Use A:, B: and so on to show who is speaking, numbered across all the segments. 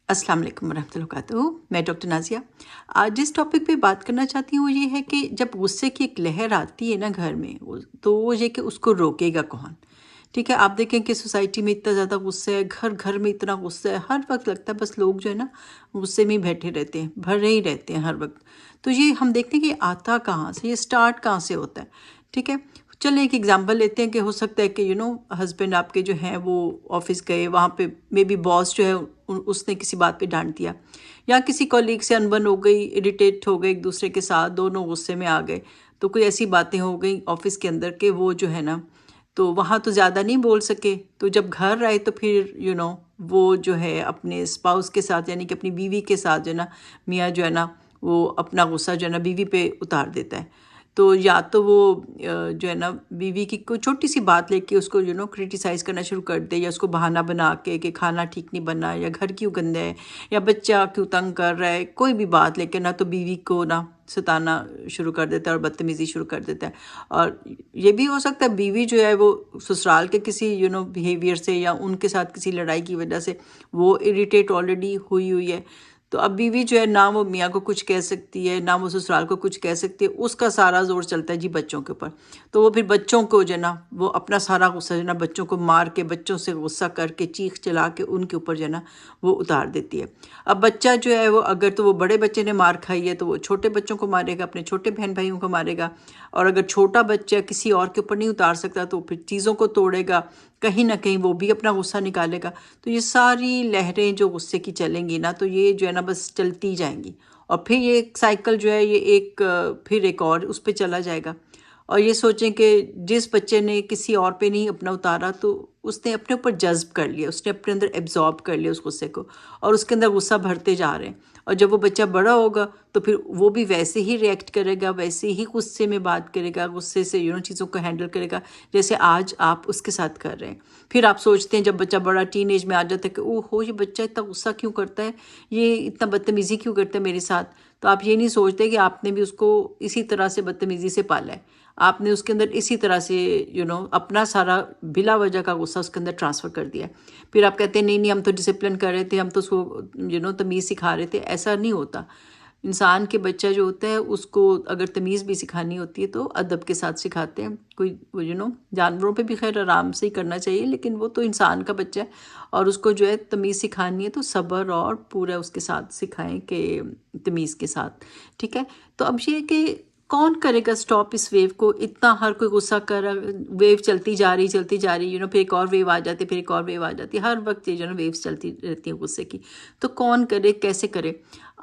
A: السلام علیکم ورحمۃ اللہ وبرکاتہ. میں ڈاکٹر نازیہ. آج جس ٹاپک پہ بات کرنا چاہتی ہوں وہ یہ ہے کہ جب غصے کی ایک لہر آتی ہے نا گھر میں، تو وہ یہ کہ اس کو روکے گا کون. ٹھیک ہے، آپ دیکھیں کہ سوسائٹی میں اتنا زیادہ غصہ ہے، گھر گھر میں اتنا غصہ ہے، ہر وقت لگتا ہے بس لوگ جو ہے نا غصے میں ہی بیٹھے رہتے ہیں، بھرے ہی رہتے ہیں ہر وقت. تو یہ ہم دیکھتے ہیں کہ یہ آتا کہاں سے، یہ اسٹارٹ کہاں سے ہوتا ہے. ٹھیک ہے، چلیں ایک ایگزامپل لیتے ہیں کہ ہو سکتا ہے کہ ہسبینڈ آپ کے جو ہیں وہ آفس گئے، وہاں پہ مے بی باس جو ہے اس نے کسی بات پہ ڈانٹ دیا، یا کسی کولیگ سے انبن ہو گئی، اریٹیٹ ہو گئے ایک دوسرے کے ساتھ، دونوں غصے میں آ گئے. تو کوئی ایسی باتیں ہو گئیں آفس کے اندر کہ وہ جو ہے نا، تو وہاں تو زیادہ نہیں بول سکے. تو جب گھر آئے تو پھر وہ جو ہے اپنے اسپاؤس کے ساتھ، یعنی کہ اپنی بیوی کے ساتھ جو ہے نا، میاں جو ہے نا وہ اپنا غصہ جو ہے نا بیوی پہ اتار دیتا ہے. تو یا تو وہ جو ہے نا بیوی کی کوئی چھوٹی سی بات لے کے اس کو کرٹیسائز کرنا شروع کر دے، یا اس کو بہانہ بنا کے کہ کھانا ٹھیک نہیں بنا، یا گھر کیوں گندا ہے، یا بچہ کیوں تنگ کر رہا ہے، کوئی بھی بات لے کے نہ تو بیوی کو نہ ستانا شروع کر دیتا ہے اور بدتمیزی شروع کر دیتا ہے. اور یہ بھی ہو سکتا ہے بیوی جو ہے وہ سسرال کے کسی بیہیویئر سے یا ان کے ساتھ کسی لڑائی کی وجہ سے وہ اریٹیٹ آلریڈی ہوئی ہے. تو اب بیوی جو ہے نہ وہ میاں کو کچھ کہہ سکتی ہے، نہ وہ سسرال کو کچھ کہہ سکتی ہے، اس کا سارا زور چلتا ہے جی بچوں کے اوپر. تو وہ پھر بچوں کو جو ہے نا وہ اپنا سارا غصہ جو ہے نا بچوں کو مار کے، بچوں سے غصہ کر کے، چیخ چلا کے ان کے اوپر جو ہے نا وہ اتار دیتی ہے. اب بچہ جو ہے وہ اگر تو وہ بڑے بچے نے مار کھائی ہے تو وہ چھوٹے بچوں کو مارے گا، اپنے چھوٹے بہن بھائیوں کو مارے گا. اور اگر چھوٹا بچہ کسی اور کے اوپر نہیں اتار سکتا تو پھر چیزوں کو توڑے گا، کہیں نہ کہیں وہ بھی اپنا غصہ نکالے گا. تو یہ ساری لہریں جو غصے کی چلیں گی نا، تو یہ جو ہے نا بس چلتی جائیں گی، اور پھر یہ ایک سائیکل جو ہے یہ پھر ایک اور اس پہ چلا جائے گا. اور یہ سوچیں کہ جس بچے نے کسی اور پہ نہیں اپنا اتارا تو اس نے اپنے اوپر جذب کر لیا، اس نے اپنے اندر ایبزارب کر لیا اس غصے کو، اور اس کے اندر غصہ بھرتے جا رہے ہیں. اور جب وہ بچہ بڑا ہوگا تو پھر وہ بھی ویسے ہی ریئیکٹ کرے گا، ویسے ہی غصے میں بات کرے گا، غصے سے چیزوں کو ہینڈل کرے گا جیسے آج آپ اس کے ساتھ کر رہے ہیں. پھر آپ سوچتے ہیں جب بچہ بڑا ٹین ایج میں آ جاتا ہے کہ یہ بچہ اتنا غصہ کیوں کرتا ہے، یہ اتنا بدتمیزی کیوں کرتا ہے میرے ساتھ. تو آپ یہ نہیں سوچتے کہ آپ نے بھی اس کو اسی طرح سے بدتمیزی سے پالا ہے، آپ نے اس کے اندر اسی طرح سے اپنا سارا بلا وجہ کا غصہ اس کے اندر ٹرانسفر کر دیا ہے. پھر آپ کہتے ہیں نہیں ہم تو ڈسپلن کر رہے تھے، ہم تو اس کو تمیز سکھا رہے تھے. ایسا نہیں ہوتا. انسان کے بچہ جو ہوتا ہے اس کو اگر تمیز بھی سکھانی ہوتی ہے تو ادب کے ساتھ سکھاتے ہیں. کوئی جانوروں پہ بھی خیر آرام سے ہی کرنا چاہیے، لیکن وہ تو انسان کا بچہ ہے، اور اس کو جو ہے تمیز سکھانی ہے تو صبر اور پورا اس کے ساتھ سکھائیں کہ تمیز کے ساتھ. ٹھیک ہے، تو اب یہ کہ کون کرے گا سٹاپ اس ویو کو. اتنا ہر کوئی غصہ کر رہا، ویو چلتی جا رہی پھر ایک اور ویو آ جاتی، پھر ایک اور ویو آ جاتی، ہر وقت یہ ویوز چلتی رہتی ہیں غصے کی. تو کون کرے، کیسے کرے؟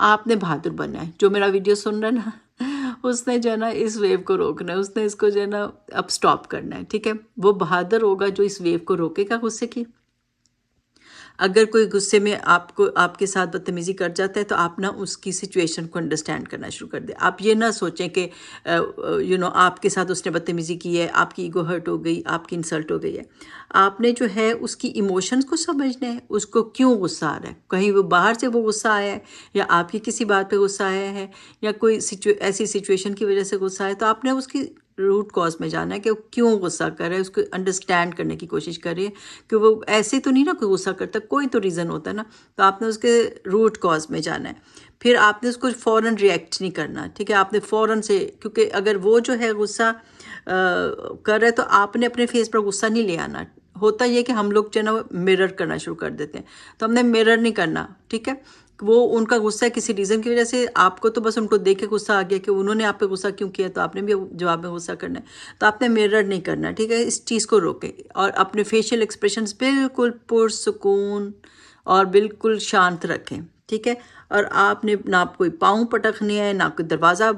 A: آپ نے بہادر بننا ہے. جو میرا ویڈیو سن رہا ہے نا اس نے جو ہے نا اس ویو کو روکنا ہے، اس نے اس کو جو ہے نا اب سٹاپ کرنا ہے. ٹھیک ہے، وہ بہادر ہوگا جو اس ویو کو روکے گا غصے کی. اگر کوئی غصے میں آپ کے ساتھ بدتمیزی کر جاتا ہے تو آپ نہ اس کی سچویشن کو انڈرسٹینڈ کرنا شروع کر دیں. آپ یہ نہ سوچیں کہ آپ کے ساتھ اس نے بدتمیزی کی ہے، آپ کی ایگو ہرٹ ہو گئی، آپ کی انسلٹ ہو گئی ہے. آپ نے جو ہے اس کی ایموشنز کو سمجھنا ہے، اس کو کیوں غصہ آ رہا ہے. کہیں وہ باہر سے وہ غصہ آیا ہے، یا آپ کی کسی بات پہ غصہ آیا ہے، یا کوئی ایسی سچویشن کی وجہ سے غصہ آیا، تو آپ نے اس کی روٹ کاز میں جانا ہے کہ وہ کیوں غصہ کر رہا ہے. اس کو انڈرسٹینڈ کرنے کی کوشش کریے کہ وہ ایسے تو نہیں نا کوئی غصہ کرتا، کوئی تو ریزن ہوتا ہے نا. تو آپ نے اس کے روٹ کاز میں جانا ہے. پھر آپ نے اس کو فوراً ریئیکٹ نہیں کرنا. ٹھیک ہے، آپ نے فوراً سے، کیونکہ اگر وہ جو ہے غصہ کر رہے تو آپ نے اپنے فیس پر غصہ نہیں لے آنا. ہوتا یہ کہ ہم لوگ جو ہے نا مرر کرنا شروع کر دیتے ہیں، تو ہم نے مرر نہیں کرنا. ٹھیک ہے، وہ ان کا غصہ کسی ریزن کی وجہ سے، آپ کو تو بس ان کو دیکھ کے غصہ آ گیا کہ انہوں نے آپ پہ غصہ کیوں کیا، تو آپ نے بھی جواب میں غصہ کرنا ہے. تو آپ نے مرر نہیں کرنا. ٹھیک ہے، اس چیز کو روکیں اور اپنے فیشیل ایکسپریشنز بالکل پرسکون اور بالکل شانت رکھیں. ٹھیک ہے، اور آپ نے نہ کوئی پاؤں پٹکنے ہے، نہ کوئی دروازہ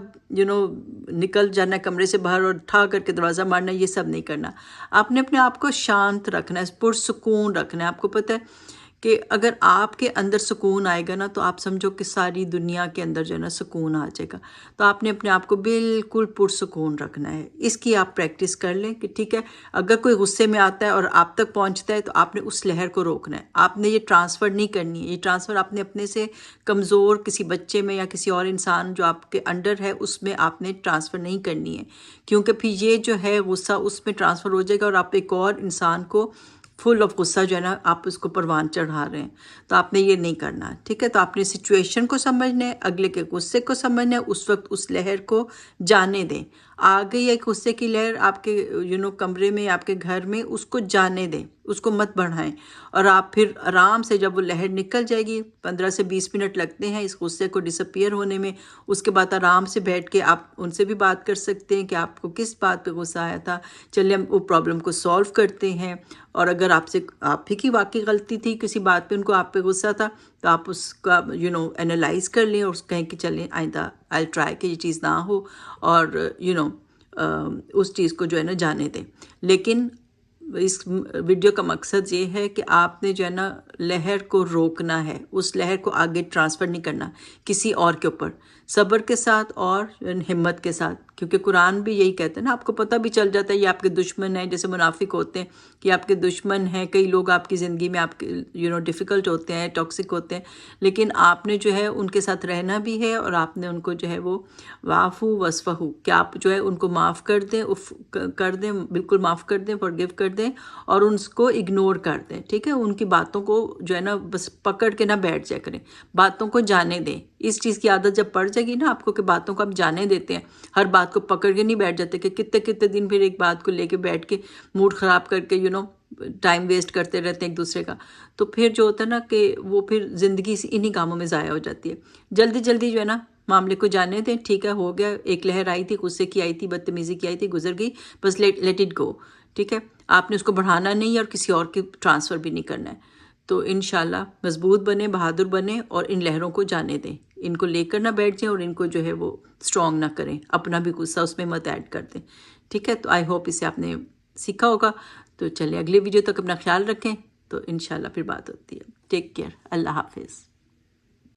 A: نکل جانا ہے کمرے سے باہر اور اٹھا کر کے دروازہ مارنا، یہ سب نہیں کرنا. آپ نے اپنے آپ کو شانت رکھنا ہے، پرسکون رکھنا ہے. آپ کو پتہ ہے کہ اگر آپ کے اندر سکون آئے گا نا تو آپ سمجھو کہ ساری دنیا کے اندر جو ہے نا سکون آ جائے گا. تو آپ نے اپنے آپ کو بالکل پرسکون رکھنا ہے. اس کی آپ پریکٹس کر لیں کہ ٹھیک ہے، اگر کوئی غصے میں آتا ہے اور آپ تک پہنچتا ہے تو آپ نے اس لہر کو روکنا ہے. آپ نے یہ ٹرانسفر نہیں کرنی ہے. یہ ٹرانسفر آپ نے اپنے سے کمزور کسی بچے میں یا کسی اور انسان جو آپ کے انڈر ہے اس میں آپ نے ٹرانسفر نہیں کرنی ہے، کیونکہ پھر یہ جو ہے غصہ اس میں ٹرانسفر ہو جائے گا اور آپ ایک اور انسان کو فل آف غصہ جو ہے نا آپ اس کو پروان چڑھا رہے ہیں، تو آپ نے یہ نہیں کرنا، ٹھیک ہے؟ تو آپ نے سچویشن کو سمجھنا ہے، اگلے کے غصے کو سمجھنا ہے، اس وقت اس لہر کو جانے دیں۔ آ گئی ایک غصے کی لہر آپ کے کمرے میں، آپ کے گھر میں، اس کو جانے دیں، اس کو مت بڑھائیں، اور آپ پھر آرام سے جب وہ لہر نکل جائے گی، 15 سے 20 منٹ لگتے ہیں اس غصے کو ڈسپیئر ہونے میں، اس کے بعد آرام سے بیٹھ کے آپ ان سے بھی بات کر سکتے ہیں کہ آپ کو کس بات پہ غصہ آیا تھا، چلیں ہم وہ پرابلم کو سولو کرتے ہیں، اور اگر آپ ہی کی واقعی غلطی تھی کسی بات پہ، ان کو آپ پہ غصہ تھا، تو آپ اس کا انالائز کر لیں اور کہیں کہ چلیں آئندہ آئی ٹرائی کہ یہ چیز نہ ہو، اور اس چیز کو جو ہے نا جانے دیں۔ لیکن اس ویڈیو کا مقصد یہ ہے کہ آپ نے جو ہے نا لہر کو روکنا ہے، اس لہر کو آگے ٹرانسفر نہیں کرنا کسی اور کے اوپر، صبر کے ساتھ اور ہمت کے ساتھ، کیونکہ قرآن بھی یہی کہتا ہے نا، آپ کو پتہ بھی چل جاتا ہے یہ آپ کے دشمن ہیں، جیسے منافق ہوتے ہیں کہ آپ کے دشمن ہیں، کئی لوگ آپ کی زندگی میں آپ کے ڈیفیکلٹ ہوتے ہیں، ٹاکسک ہوتے ہیں، لیکن آپ نے جو ہے ان کے ساتھ رہنا بھی ہے، اور آپ نے ان کو جو ہے وہ وعفو وصفحو، کہ آپ جو ہے ان کو معاف کر دیں، کر دیں، بالکل معاف کر دیں، فارگیو کر دیں، اور ان کو اگنور کر دیں، ٹھیک ہے؟ ان کی باتوں کو جو ہے نا بس پکڑ کے نہ بیٹھ جایا کریں، باتوں کو جانے دیں۔ اس چیز کی عادت جب پڑ جائے گی نا آپ کو کہ باتوں کو آپ جانے دیتے ہیں، ہر بات کو پکڑ کے نہیں بیٹھ جاتے کہ کتنے کتنے دن پھر ایک بات کو لے کے بیٹھ کے موڈ خراب کر کے ٹائم ویسٹ کرتے رہتے ہیں ایک دوسرے کا، تو پھر جو ہوتا ہے نا کہ وہ پھر زندگی انہی کاموں میں ضائع ہو جاتی ہے۔ جلدی جلدی جو ہے نا معاملے کو جانے دیں، ٹھیک ہے؟ ہو گیا، ایک لہر آئی تھی، غصے کی آئی تھی، بدتمیزی کی آئی تھی، گزر گئی، بس لیٹ اٹ گو، ٹھیک ہے؟ آپ نے اس کو بڑھانا نہیں ہے اور کسی اور کی ٹرانسفر بھی نہیں کرنا ہے۔ تو انشاءاللہ مضبوط بنیں، بہادر بنیں، اور ان لہروں کو جانے دیں، ان کو لے کر نہ بیٹھ جائیں، اور ان کو جو ہے وہ اسٹرانگ نہ کریں، اپنا بھی غصہ اس میں مت ایڈ کر دیں، ٹھیک ہے؟ تو آئی ہوپ اسے آپ نے سیکھا ہوگا۔ تو چلیں اگلی ویڈیو تک اپنا خیال رکھیں، تو انشاءاللہ پھر بات ہوتی ہے۔ ٹیک کیئر، اللہ حافظ۔